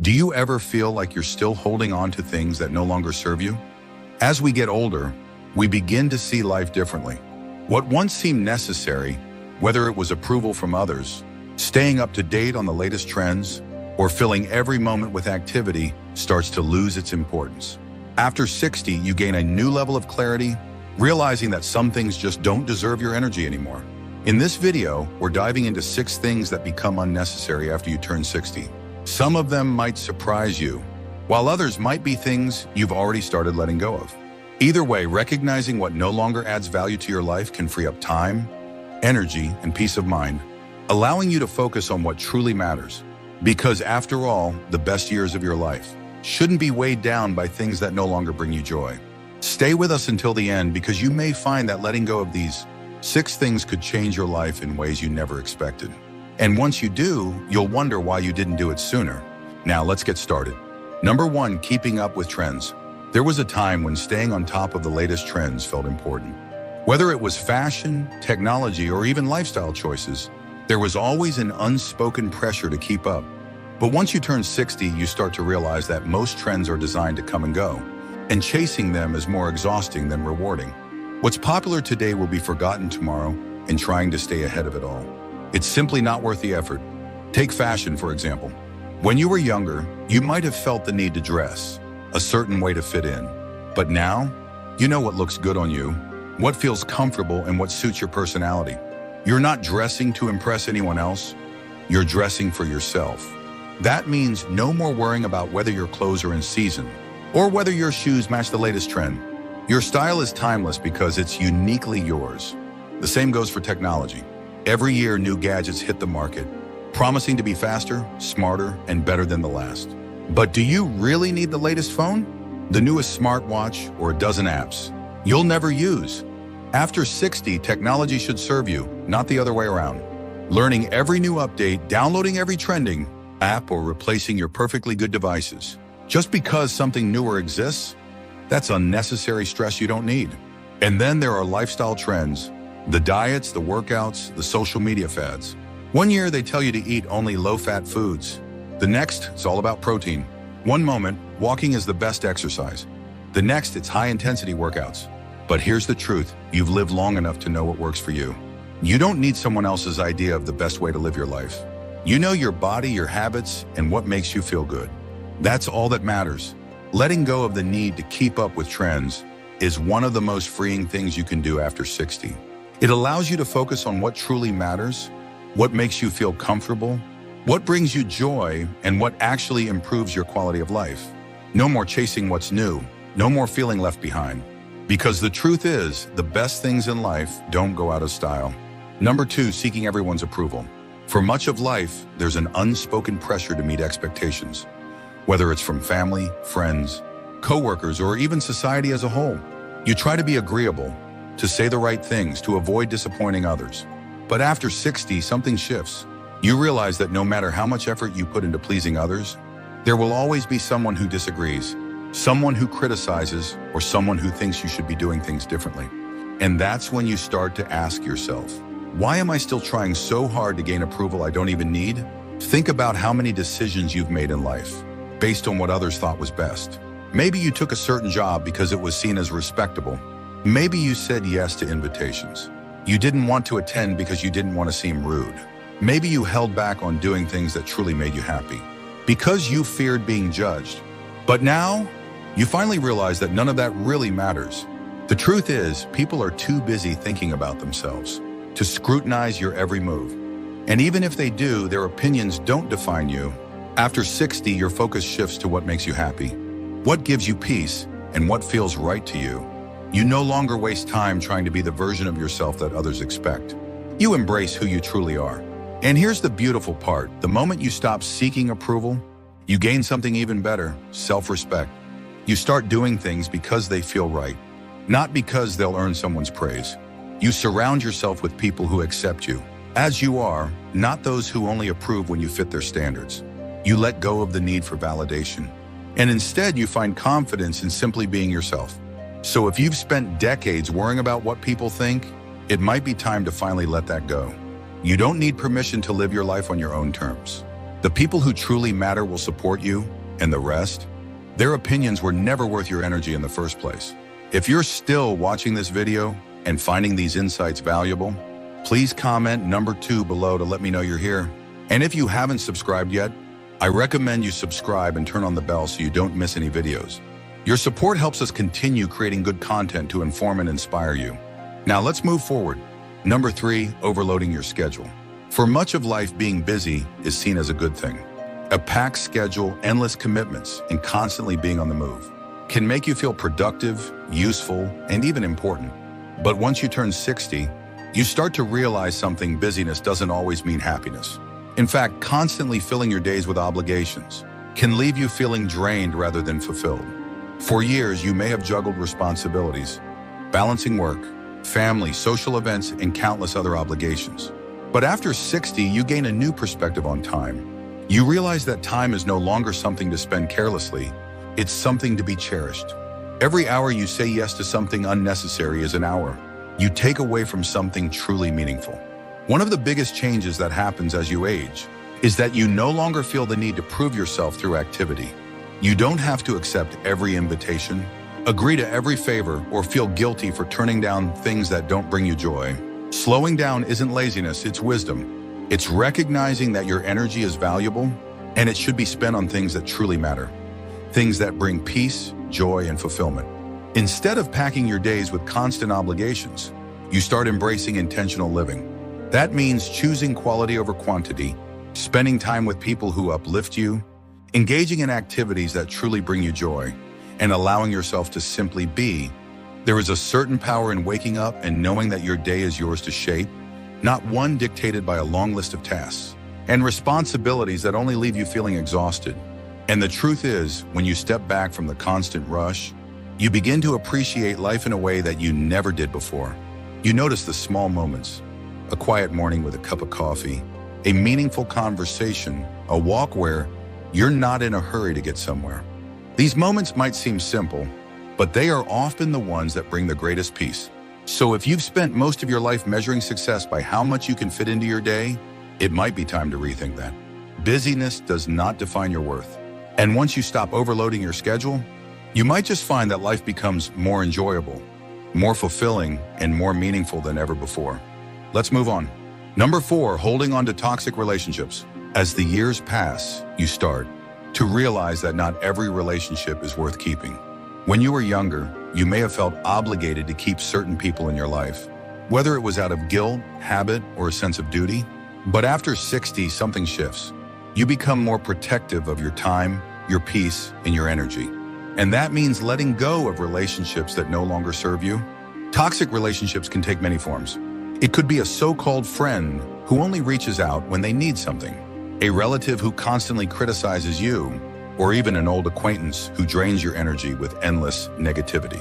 Do you ever feel like you're still holding on to things that no longer serve you? As we get older, we begin to see life differently. What once seemed necessary, whether it was approval from others, staying up to date on the latest trends, or filling every moment with activity, starts to lose its importance. After 60, you gain a new level of clarity, realizing that some things just don't deserve your energy anymore. In this video, we're diving into 6 things that become unnecessary after you turn 60. Some of them might surprise you, while others might be things you've already started letting go of. Either way, recognizing what no longer adds value to your life can free up time, energy, and peace of mind, allowing you to focus on what truly matters. Because after all, the best years of your life shouldn't be weighed down by things that no longer bring you joy. Stay with us until the end, because you may find that letting go of these 6 things could change your life in ways you never expected. And once you do, you'll wonder why you didn't do it sooner. Now let's get started. Number 1, keeping up with trends. There was a time when staying on top of the latest trends felt important. Whether it was fashion, technology, or even lifestyle choices, there was always an unspoken pressure to keep up. But once you turn 60, you start to realize that most trends are designed to come and go, and chasing them is more exhausting than rewarding. What's popular today will be forgotten tomorrow, and trying to stay ahead of it all, it's simply not worth the effort. Take fashion, for example. When you were younger, you might have felt the need to dress a certain way to fit in. But now, you know what looks good on you, what feels comfortable, and what suits your personality. You're not dressing to impress anyone else. You're dressing for yourself. That means no more worrying about whether your clothes are in season or whether your shoes match the latest trend. Your style is timeless because it's uniquely yours. The same goes for technology. Every year, new gadgets hit the market, promising to be faster, smarter, and better than the last. But do you really need the latest phone, the newest smartwatch, or a dozen apps you'll never use? After 60, technology should serve you, not the other way around. Learning every new update, downloading every trending app, or replacing your perfectly good devices just because something newer exists, that's unnecessary stress you don't need. And then there are lifestyle trends. The diets, the workouts, the social media fads. One year they tell you to eat only low-fat foods. The next, it's all about protein. One moment, walking is the best exercise. The next, it's high-intensity workouts. But here's the truth, you've lived long enough to know what works for you. You don't need someone else's idea of the best way to live your life. You know your body, your habits, and what makes you feel good. That's all that matters. Letting go of the need to keep up with trends is one of the most freeing things you can do after 60. It allows you to focus on what truly matters, what makes you feel comfortable, what brings you joy, and what actually improves your quality of life. No more chasing what's new, no more feeling left behind. Because the truth is, the best things in life don't go out of style. Number 2, seeking everyone's approval. For much of life, there's an unspoken pressure to meet expectations. Whether it's from family, friends, coworkers, or even society as a whole. You try to be agreeable, to say the right things, to avoid disappointing others. But after 60, something shifts. You realize that no matter how much effort you put into pleasing others, there will always be someone who disagrees, someone who criticizes, or someone who thinks you should be doing things differently. And that's when you start to ask yourself, why am I still trying so hard to gain approval I don't even need? Think about how many decisions you've made in life, based on what others thought was best. Maybe you took a certain job because it was seen as respectable. Maybe you said yes to invitations you didn't want to attend because you didn't want to seem rude. Maybe you held back on doing things that truly made you happy because you feared being judged. But now, you finally realize that none of that really matters. The truth is, people are too busy thinking about themselves to scrutinize your every move. And even if they do, their opinions don't define you. After 60, your focus shifts to what makes you happy, what gives you peace, and what feels right to you. You no longer waste time trying to be the version of yourself that others expect. You embrace who you truly are. And here's the beautiful part. The moment you stop seeking approval, you gain something even better, self-respect. You start doing things because they feel right, not because they'll earn someone's praise. You surround yourself with people who accept you as you are, not those who only approve when you fit their standards. You let go of the need for validation, and instead you find confidence in simply being yourself. So if you've spent decades worrying about what people think, it might be time to finally let that go. You don't need permission to live your life on your own terms. The people who truly matter will support you, and the rest, their opinions were never worth your energy in the first place. If you're still watching this video and finding these insights valuable, please comment number 2 below to let me know you're here. And if you haven't subscribed yet, I recommend you subscribe and turn on the bell so you don't miss any videos. Your support helps us continue creating good content to inform and inspire you. Now let's move forward. Number 3, overloading your schedule. For much of life, being busy is seen as a good thing. A packed schedule, endless commitments, and constantly being on the move can make you feel productive, useful, and even important. But once you turn 60, you start to realize something: busyness doesn't always mean happiness. In fact, constantly filling your days with obligations can leave you feeling drained rather than fulfilled. For years, you may have juggled responsibilities, balancing work, family, social events, and countless other obligations. But after 60, you gain a new perspective on time. You realize that time is no longer something to spend carelessly. It's something to be cherished. Every hour you say yes to something unnecessary is an hour you take away from something truly meaningful. One of the biggest changes that happens as you age is that you no longer feel the need to prove yourself through activity. You don't have to accept every invitation, agree to every favor, or feel guilty for turning down things that don't bring you joy. Slowing down isn't laziness, it's wisdom. It's recognizing that your energy is valuable and it should be spent on things that truly matter, things that bring peace, joy, and fulfillment. Instead of packing your days with constant obligations, you start embracing intentional living. That means choosing quality over quantity, spending time with people who uplift you, engaging in activities that truly bring you joy, and allowing yourself to simply be. There is a certain power in waking up and knowing that your day is yours to shape, not one dictated by a long list of tasks and responsibilities that only leave you feeling exhausted. And the truth is, when you step back from the constant rush, you begin to appreciate life in a way that you never did before. You notice the small moments: a quiet morning with a cup of coffee, a meaningful conversation, a walk where you're not in a hurry to get somewhere. These moments might seem simple, but they are often the ones that bring the greatest peace. So if you've spent most of your life measuring success by how much you can fit into your day, it might be time to rethink that. Busyness does not define your worth. And once you stop overloading your schedule, you might just find that life becomes more enjoyable, more fulfilling, and more meaningful than ever before. Let's move on. Number 4, holding on to toxic relationships. As the years pass, you start to realize that not every relationship is worth keeping. When you were younger, you may have felt obligated to keep certain people in your life, whether it was out of guilt, habit, or a sense of duty. But after 60, something shifts. You become more protective of your time, your peace, and your energy. And that means letting go of relationships that no longer serve you. Toxic relationships can take many forms. It could be a so-called friend who only reaches out when they need something, a relative who constantly criticizes you, or even an old acquaintance who drains your energy with endless negativity.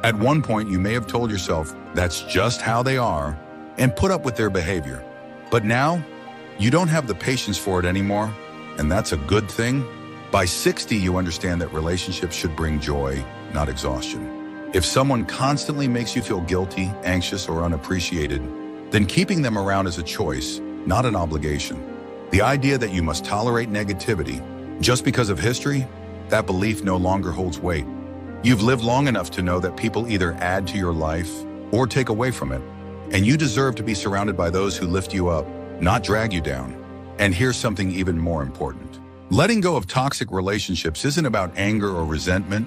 At one point, you may have told yourself that's just how they are and put up with their behavior. But now, you don't have the patience for it anymore, and that's a good thing. By 60, you understand that relationships should bring joy, not exhaustion. If someone constantly makes you feel guilty, anxious, or unappreciated, then keeping them around is a choice, not an obligation. The idea that you must tolerate negativity just because of history, that belief no longer holds weight. You've lived long enough to know that people either add to your life or take away from it, and you deserve to be surrounded by those who lift you up, not drag you down. And here's something even more important. Letting go of toxic relationships isn't about anger or resentment.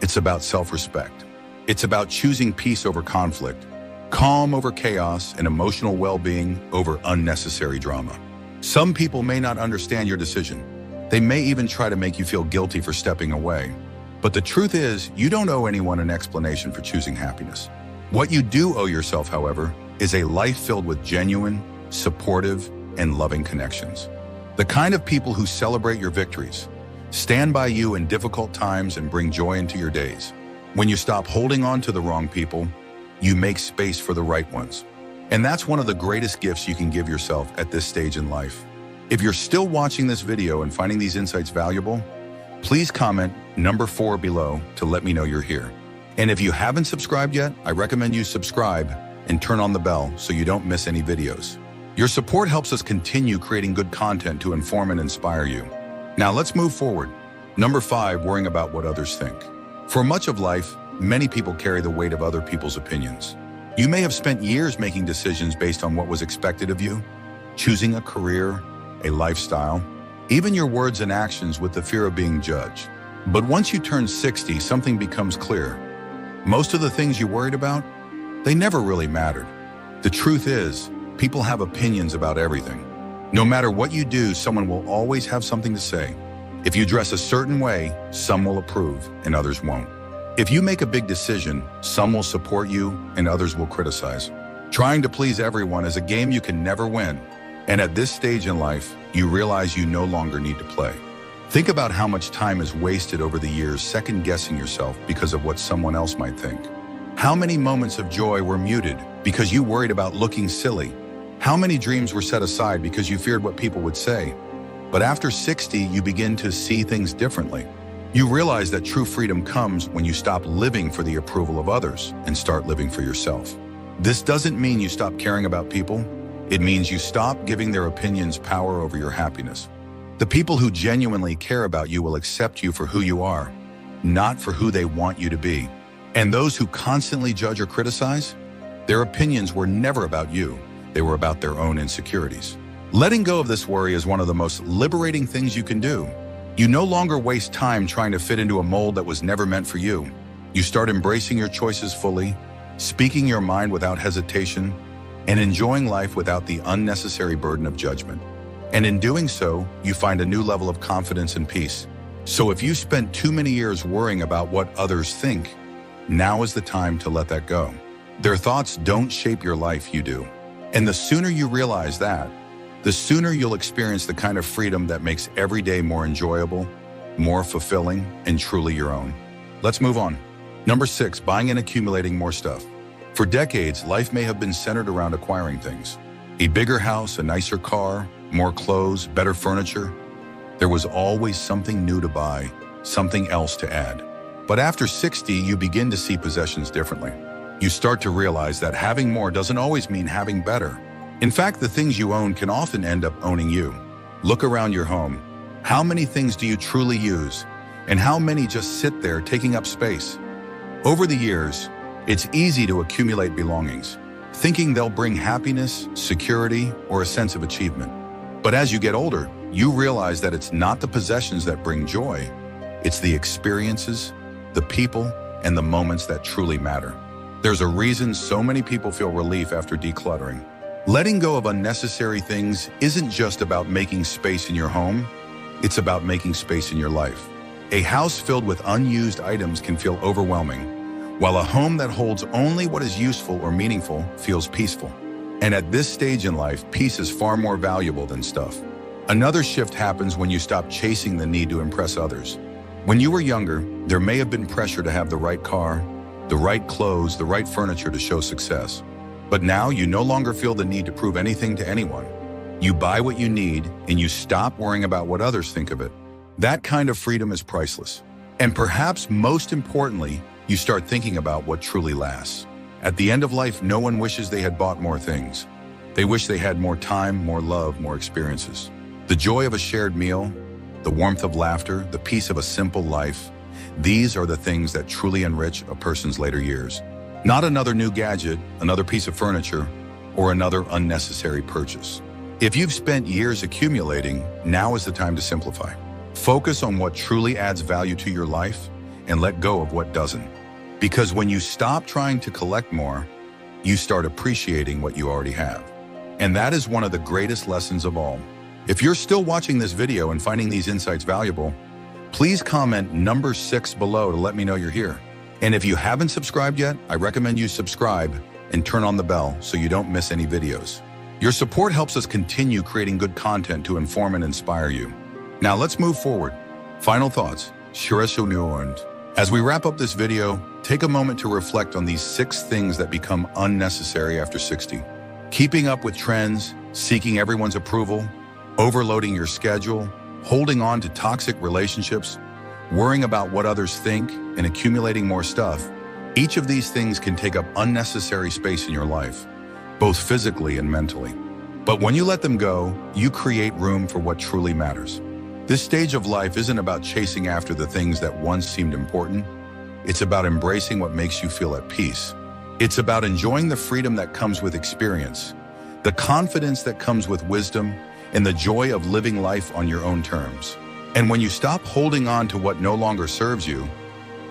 It's about self-respect. It's about choosing peace over conflict, calm over chaos, and emotional well-being over unnecessary drama. Some people may not understand your decision. They may even try to make you feel guilty for stepping away. But the truth is, you don't owe anyone an explanation for choosing happiness. What you do owe yourself, however, is a life filled with genuine, supportive, and loving connections. The kind of people who celebrate your victories, stand by you in difficult times, and bring joy into your days. When you stop holding on to the wrong people, you make space for the right ones. And that's one of the greatest gifts you can give yourself at this stage in life. If you're still watching this video and finding these insights valuable, please comment number 4 below to let me know you're here. And if you haven't subscribed yet, I recommend you subscribe and turn on the bell so you don't miss any videos. Your support helps us continue creating good content to inform and inspire you. Now let's move forward. Number 5, worrying about what others think. For much of life, many people carry the weight of other people's opinions. You may have spent years making decisions based on what was expected of you, choosing a career, a lifestyle, even your words and actions with the fear of being judged. But once you turn 60, something becomes clear. Most of the things you worried about, they never really mattered. The truth is, people have opinions about everything. No matter what you do, someone will always have something to say. If you dress a certain way, some will approve and others won't. If you make a big decision, some will support you and others will criticize. Trying to please everyone is a game you can never win. And at this stage in life, you realize you no longer need to play. Think about how much time is wasted over the years second-guessing yourself because of what someone else might think. How many moments of joy were muted because you worried about looking silly? How many dreams were set aside because you feared what people would say? But after 60, you begin to see things differently. You realize that true freedom comes when you stop living for the approval of others and start living for yourself. This doesn't mean you stop caring about people. It means you stop giving their opinions power over your happiness. The people who genuinely care about you will accept you for who you are, not for who they want you to be. And those who constantly judge or criticize, their opinions were never about you. They were about their own insecurities. Letting go of this worry is one of the most liberating things you can do. You no longer waste time trying to fit into a mold that was never meant for you. You start embracing your choices fully, speaking your mind without hesitation, and enjoying life without the unnecessary burden of judgment. And in doing so, you find a new level of confidence and peace. So if you spent too many years worrying about what others think, now is the time to let that go. Their thoughts don't shape your life, you do. And the sooner you realize that, the sooner you'll experience the kind of freedom that makes every day more enjoyable, more fulfilling, and truly your own. Let's move on. Number 6, buying and accumulating more stuff. For decades, life may have been centered around acquiring things. A bigger house, a nicer car, more clothes, better furniture. There was always something new to buy, something else to add. But after 60, you begin to see possessions differently. You start to realize that having more doesn't always mean having better. In fact, the things you own can often end up owning you. Look around your home. How many things do you truly use? And how many just sit there taking up space? Over the years, it's easy to accumulate belongings, thinking they'll bring happiness, security, or a sense of achievement. But as you get older, you realize that it's not the possessions that bring joy. It's the experiences, the people, and the moments that truly matter. There's a reason so many people feel relief after decluttering. Letting go of unnecessary things isn't just about making space in your home, it's about making space in your life. A house filled with unused items can feel overwhelming, while a home that holds only what is useful or meaningful feels peaceful. And at this stage in life, peace is far more valuable than stuff. Another shift happens when you stop chasing the need to impress others. When you were younger, there may have been pressure to have the right car, the right clothes, the right furniture to show success. But now you no longer feel the need to prove anything to anyone. You buy what you need and you stop worrying about what others think of it. That kind of freedom is priceless. And perhaps most importantly, you start thinking about what truly lasts. At the end of life, no one wishes they had bought more things. They wish they had more time, more love, more experiences. The joy of a shared meal, the warmth of laughter, the peace of a simple life, these are the things that truly enrich a person's later years. Not another new gadget, another piece of furniture, or another unnecessary purchase. If you've spent years accumulating, now is the time to simplify. Focus on what truly adds value to your life and let go of what doesn't. Because when you stop trying to collect more, you start appreciating what you already have. And that is one of the greatest lessons of all. If you're still watching this video and finding these insights valuable, please comment number 6 below to let me know you're here. And if you haven't subscribed yet, I recommend you subscribe and turn on the bell so you don't miss any videos. Your support helps us continue creating good content to inform and inspire you. Now let's move forward. Final thoughts. As we wrap up this video, take a moment to reflect on these 6 things that become unnecessary after 60. Keeping up with trends, seeking everyone's approval, overloading your schedule, holding on to toxic relationships, worrying about what others think, and accumulating more stuff. Each of these things can take up unnecessary space in your life, both physically and mentally. But when you let them go, you create room for what truly matters. This stage of life isn't about chasing after the things that once seemed important. It's about embracing what makes you feel at peace. It's about enjoying the freedom that comes with experience, the confidence that comes with wisdom, and the joy of living life on your own terms. And when you stop holding on to what no longer serves you,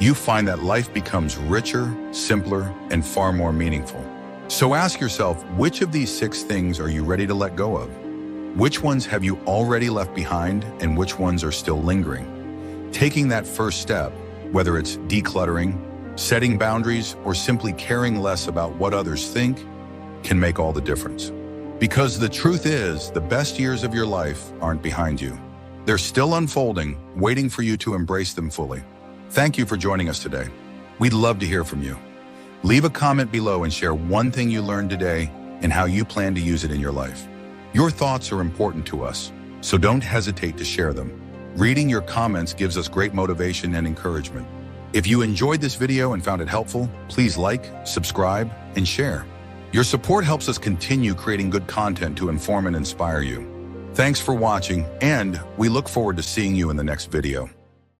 you find that life becomes richer, simpler, and far more meaningful. So ask yourself, which of these 6 things are you ready to let go of? Which ones have you already left behind, and which ones are still lingering? Taking that first step, whether it's decluttering, setting boundaries, or simply caring less about what others think, can make all the difference. Because the truth is, the best years of your life aren't behind you. They're still unfolding, waiting for you to embrace them fully. Thank you for joining us today. We'd love to hear from you. Leave a comment below and share one thing you learned today and how you plan to use it in your life. Your thoughts are important to us, so don't hesitate to share them. Reading your comments gives us great motivation and encouragement. If you enjoyed this video and found it helpful, please like, subscribe, and share. Your support helps us continue creating good content to inform and inspire you. Thanks for watching, and we look forward to seeing you in the next video.